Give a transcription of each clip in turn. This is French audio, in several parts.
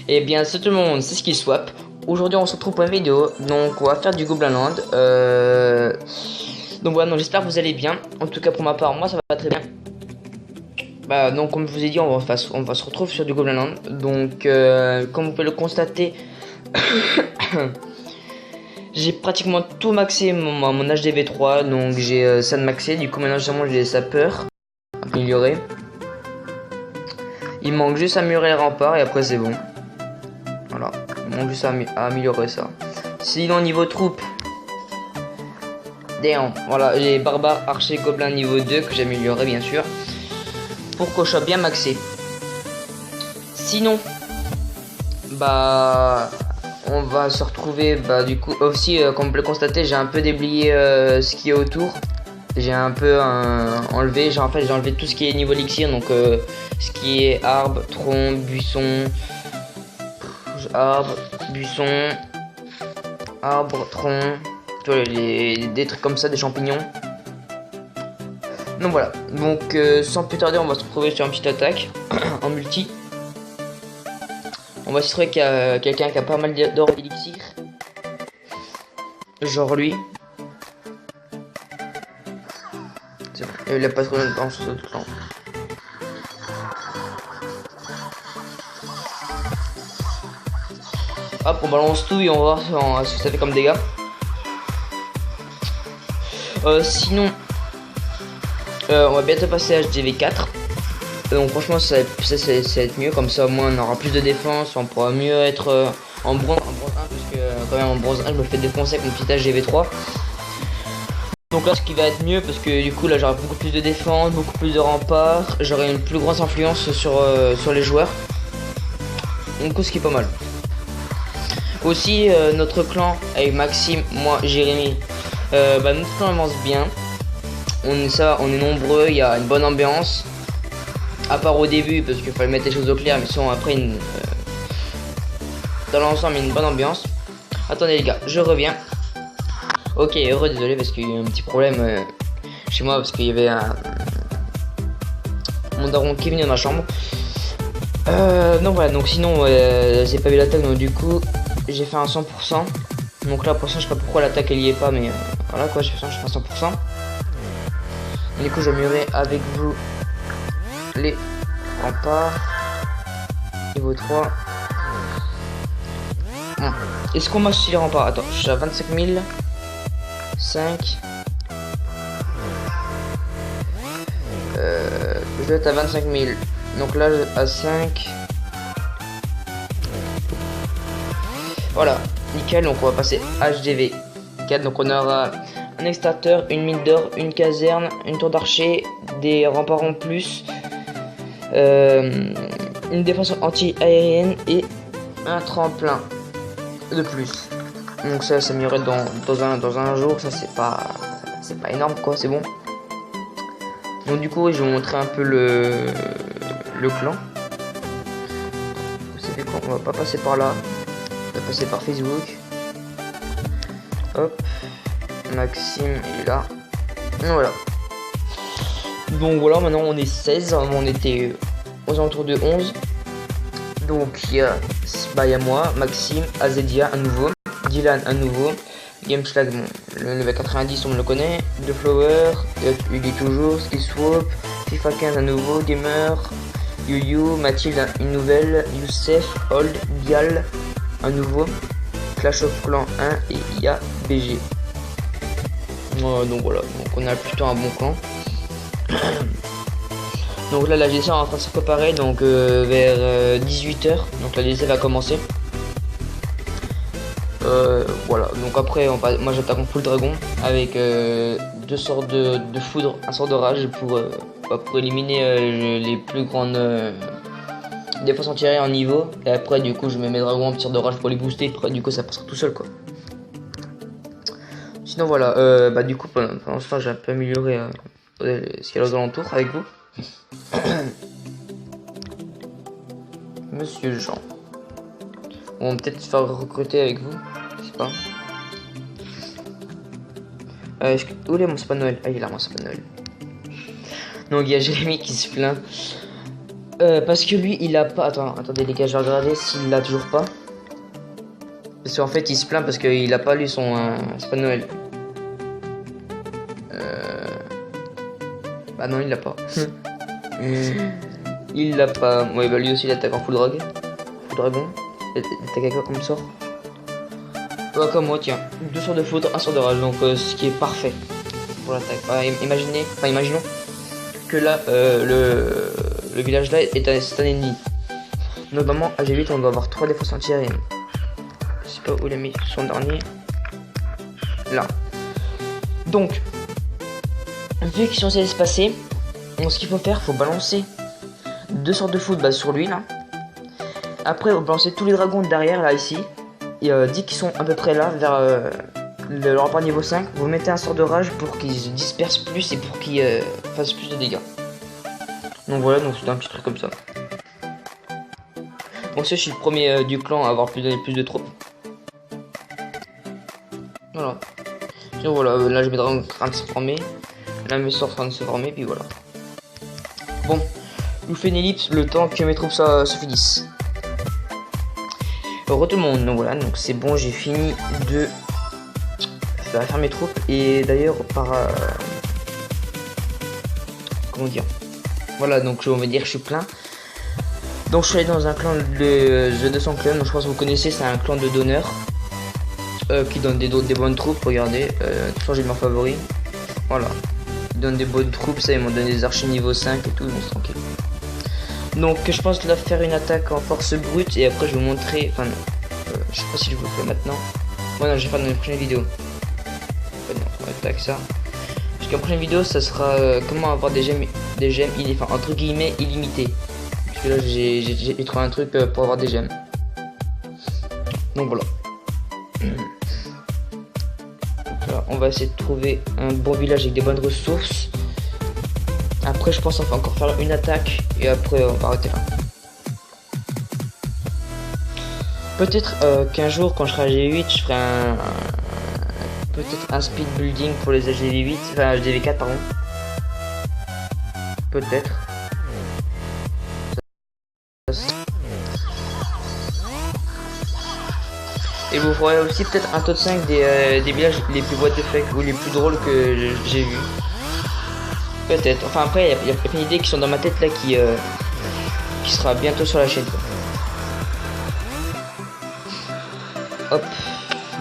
Et bien, c'est tout le monde, c'est Skill Swap. Aujourd'hui, on se retrouve pour une vidéo. Donc, on va faire du Goblin Land. Donc, voilà, j'espère que vous allez bien. En tout cas, pour ma part, moi, ça va très bien. Donc, comme je vous ai dit, on va se retrouver sur du Goblin Land. Donc, comme vous pouvez le constater, j'ai pratiquement tout maxé mon HDV3. Donc, j'ai ça de maxé. Du coup, maintenant, j'ai les sapeurs améliorés. Il manque juste à améliorer les remparts et après, c'est bon. Voilà, il manque juste à améliorer ça. Sinon, niveau troupe, voilà, les barbares, archers, gobelins niveau 2 que j'ai amélioré bien sûr. Pour que je sois bien maxé. Sinon, on va se retrouver, du coup, aussi, comme vous pouvez le constater, j'ai un peu déblayé ce qui est autour. J'ai un peu enlevé, j'ai enlevé tout ce qui est niveau elixir, donc ce qui est arbre, tronc, buisson, arbre, tronc, des trucs comme ça, des champignons. Donc voilà, donc sans plus tarder, on va se retrouver sur une petite attaque en multi. On va se trouver qu'il y a quelqu'un qui a pas mal d'or d'élixir. Genre lui. C'est bon, il a pas trop dans ce clan. Hop, on balance tout et on va voir ce que ça fait comme dégâts. Sinon, on va bientôt passer à HDV4. Donc franchement, ça va être mieux. Comme ça, au moins, on aura plus de défense. On pourra mieux être en bronze 1. Parce que quand même, en bronze 1, je me fais défoncer avec mon petit HDV3. Donc là, ce qui va être mieux, parce que du coup, là, j'aurai beaucoup plus de défense, beaucoup plus de remparts. J'aurai une plus grosse influence sur les joueurs. Donc, ce qui est pas mal. Aussi, notre clan avec Maxime, moi, Jérémy, notre clan avance bien. On est nombreux, il y a une bonne ambiance. À part au début, parce qu'il fallait mettre les choses au clair, mais sinon après, dans l'ensemble, il y a une bonne ambiance. Attendez les gars, je reviens. Ok, heureux, désolé, parce qu'il y a eu un petit problème chez moi, parce qu'il y avait mon daron qui est venu dans ma chambre. Donc voilà, donc sinon, j'ai pas vu l'attaque, donc du coup, j'ai fait un 100%. Donc là, pour ça, je sais pas pourquoi l'attaque elle y est pas, mais voilà quoi, je fais un 100%. Du coup, j'améliorerai avec vous les remparts niveau 3. Est-ce qu'on masse les remparts? Attends, je suis à 25 000. 5. Je dois être à 25 000. Donc là, à 5. Voilà, nickel. Donc on va passer HDV 4. Donc on aura un extracteur, une mine d'or, une caserne, une tour d'archer, des remparts en plus, une défense anti-aérienne et un tremplin de plus. Donc ça m'améliorerait dans un jour. Ça c'est pas énorme quoi, c'est bon. Donc du coup, je vais vous montrer un peu le clan. Vous savez quoi, on va pas passer par là. On va passer par Facebook. Hop. Maxime est là. Voilà. Donc voilà, maintenant on est 16. On était aux alentours de 11. Donc il y a moi, Maxime, Azedia à nouveau, Dylan à nouveau, Gameschlag, bon, le level 90 on me le connaît, The Flower, il est toujours, Skill Swap, FIFA 15 à nouveau, Gamer, Yu, Mathilde une nouvelle, Youssef, Old, Bial à nouveau, Clash of Clans 1 et IA BG. Donc voilà, donc on a plutôt un bon clan. Donc là la GC est en train de se préparer, donc vers 18 h, donc la GC va commencer. Voilà, donc après moi j'attaque en full dragon avec 2 sorts de foudre, un sort de rage pour éliminer les plus grandes défenses anti-aériennes en niveau. Et après du coup je mets mes dragons en sort de rage pour les booster, après du coup ça passera tout seul quoi. Sinon voilà, du coup pendant ce temps j'ai un peu amélioré ce qu'il y a aux alentours avec vous. Monsieur Jean. On va peut-être se faire recruter avec vous. Je sais pas. Où est mon sapin de Noël? Ah, il est là mon sapin de Noël. Donc il y a Jérémy qui se plaint Parce que lui, il a pas... Attendez les gars, je vais regarder s'il l'a toujours pas. Parce qu'en fait, il se plaint parce qu'il a pas lu son... c'est pas Noël. Bah non, il l'a pas. Il l'a pas. Ouais, bah lui aussi, il attaque en full drag. Full dragon. Il attaque à quoi comme sort? Ouais, comme moi, tiens. 2 sorts de foudre, 1 sort de rage. Donc, ce qui est parfait pour l'attaque. Imaginons que là, le village là c'est un ennemi. Normalement, à G8, on doit avoir 3 défenses anti-aériennes. Je sais pas où il a mis son dernier. Là. Donc, vu qu'ils sont censés se passer, ce qu'il faut faire, faut balancer 2 sorts de foudre sur lui là. Après, vous balancez tous les dragons derrière là ici. Et dès qu'ils sont à peu près là, vers le rempart niveau 5, vous mettez un sort de rage pour qu'ils se dispersent plus et pour qu'ils fassent plus de dégâts. Donc voilà, donc c'est un petit truc comme ça. Bon, je suis le premier du clan à avoir plus de troupes. Voilà. Et voilà, là je mes dragons en train de se former. Là mes sorts en train de se former, puis voilà. Bon, je vous fais une ellipse le temps que mes troupes se finissent. Re tout le monde, donc voilà, donc c'est bon, j'ai fini de faire mes troupes. Et d'ailleurs par comment dire, voilà, donc on va dire que je suis plein. Donc je suis allé dans un clan de The 200 Clan, donc je pense que vous connaissez, c'est un clan de donneurs qui donne des bonnes troupes. Regardez, j'ai de mes favoris. Voilà, ils donnent des bonnes troupes, ça ils m'ont donné des archers niveau 5 et tout, donc tranquille. Donc je pense là faire une attaque en force brute et après je vais vous montrer, enfin je sais pas si je vous le fais maintenant. Bon non, je vais faire dans les prochaines vidéos. Non, on va attaquer ça. Parce que la prochaine vidéo ça sera comment avoir des gemmes enfin, entre guillemets illimités. Parce que là j'ai trouvé un truc pour avoir des gemmes. Donc voilà. Donc là, on va essayer de trouver un bon village avec des bonnes ressources. Après je pense qu'on va encore faire une attaque et après on va arrêter là. Peut-être qu'un jour quand je serai à G8 je ferai peut-être un speed building pour les HDV8, enfin HDV4 pardon. Peut-être. Et vous ferez aussi peut-être un top 5 des villages les plus what the fuck ou les plus drôles que j'ai vu. Peut-être. Enfin après il y a plein d'idées qui sont dans ma tête là qui sera bientôt sur la chaîne. Hop.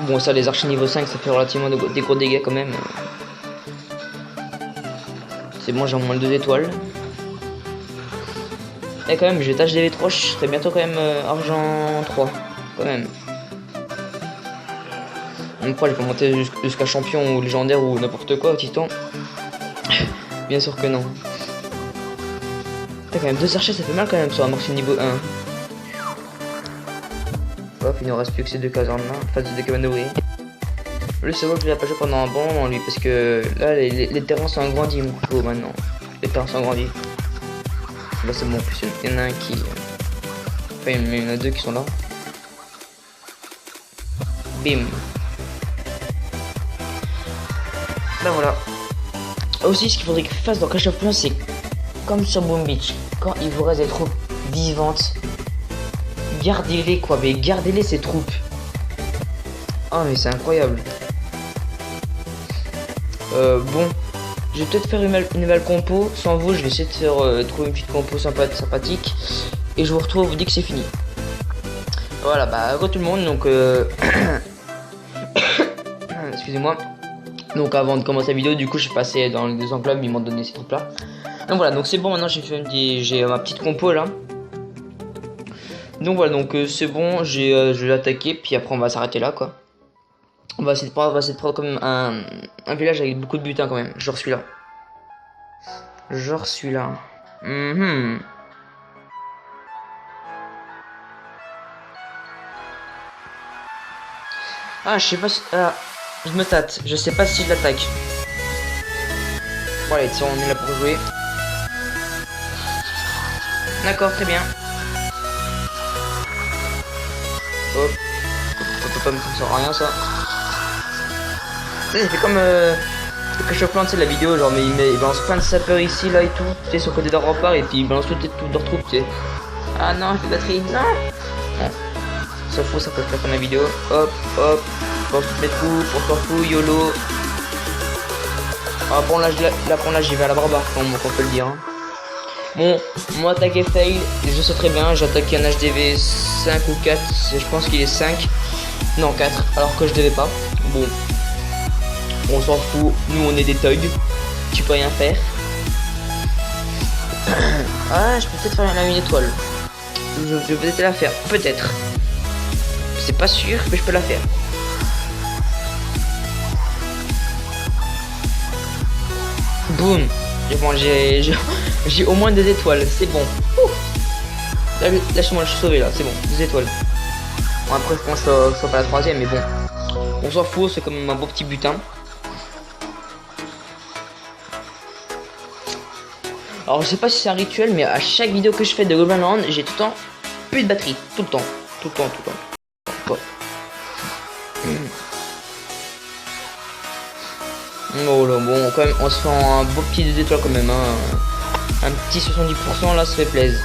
Bon ça les archers niveau 5 ça fait relativement des gros dégâts quand même. C'est bon, j'ai au moins 2 étoiles. Et quand même je vais tâcher DV3, je serai bientôt quand même argent 3 quand même. Même pas je peux monter jusqu'à champion ou légendaire ou n'importe quoi, titan. Bien sûr que non. T'as quand même 2 archers, ça fait mal quand même sur un marché niveau 1. Hop, il ne reste plus que ces 2 casernes là, face de 2 cabanes d'ouvriers. Lui c'est vrai que je l'ai pas joué pendant un bon moment lui, parce que là les terrains sont agrandis mon couteau maintenant. Les terrains sont agrandis. Là c'est bon, en plus il y en a un qui... Enfin il y en a 2 qui sont là. Bim. Ben voilà. Aussi ce qu'il faudrait qu'il fasse dans Clash of Clans c'est comme sur Boom Beach. Quand il vous reste des troupes vivantes, gardez-les quoi, mais gardez-les ces troupes. Oh mais c'est incroyable. Bon, je vais peut-être faire une nouvelle compo. Sans vous, je vais essayer de faire trouver une petite compo sympathique. Et je vous retrouve dès que c'est fini. Voilà, bah re tout le monde. Donc, excusez-moi. Donc avant de commencer la vidéo, du coup, je suis passé dans les 200 clubs. Ils m'ont donné ces troupes-là. Donc voilà, donc c'est bon. Maintenant, j'ai ma petite compo là. Donc voilà, donc c'est bon. Je vais l'attaquer. Puis après, on va s'arrêter là, quoi. On va essayer de prendre comme un village avec beaucoup de butin quand même. Genre celui-là. Genre celui-là. Ah, je sais pas si... Ah, je me tâte. Je sais pas si je l'attaque. Bon allez, tiens, on est là pour jouer. D'accord, très bien. Hop. Ça me sert à rien ça. Ça fait comme Le réchauffement, c'est la vidéo, genre, mais il balance plein de sapeurs ici, là et tout, tu sais, sur le côté d'un rempart, et puis il balance toutes leurs troupes, tu sais. Ah non, j'ai de batterie, non. Bon, s'en fout, ça peut faire la vidéo. Hop, hop, je balance toutes mes troupes, on s'en fout, YOLO. Ah bon, là, j'y vais à la barbare, comme on peut le dire. Hein. Bon, mon attaque est fail, je sais très bien, j'ai attaqué un HDV 5 ou 4, je pense qu'il est 5. Non, 4, alors que je devais pas. Bon. On s'en fout, nous on est des thugs, tu peux rien faire. Ah, je peux peut-être faire une étoile. Je vais peut-être la faire, peut-être. C'est pas sûr, mais je peux la faire. Boum. Bon, j'ai au moins des étoiles, c'est bon. Lâche-moi, je suis sauvé là, c'est bon, des étoiles. Bon, après, je pense que je sois pas la troisième, mais bon. On s'en fout, c'est comme un beau petit butin. Alors je sais pas si c'est un rituel, mais à chaque vidéo que je fais de Goblin Land, j'ai tout le temps plus de batterie, tout le temps. Bon. Oh là, bon, quand même, on se fait un beau petit 2 étoiles quand même, hein. Un petit 70% là, ça fait plaisir.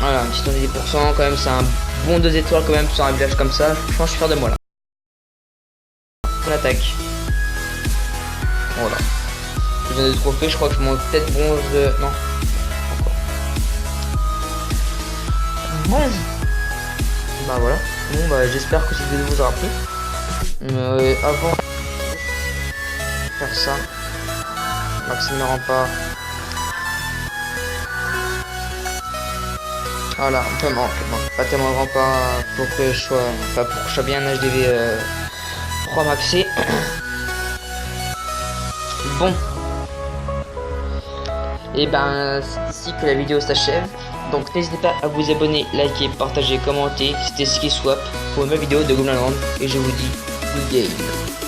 Voilà, un petit 70% quand même, c'est un bon 2 étoiles quand même sur un village comme ça. Je pense que je suis fier de moi là. On attaque. Voilà. Je viens de trophées, je crois que je monte peut-être bronze. Non. Encore. Bon. Bah voilà. Bon bah j'espère que cette vidéo vous aura plu. Avant de faire ça, Maxime ne rend pas. Voilà, vraiment, pas tellement grand pas pour que je sois. Enfin pour que je sois bien un HDV 3 maxé. Bon. Et ben c'est ici que la vidéo s'achève. Donc n'hésitez pas à vous abonner, liker, partager, commenter. C'était Ski Swap pour une nouvelle vidéo de Goblin Land. Et je vous dis good game.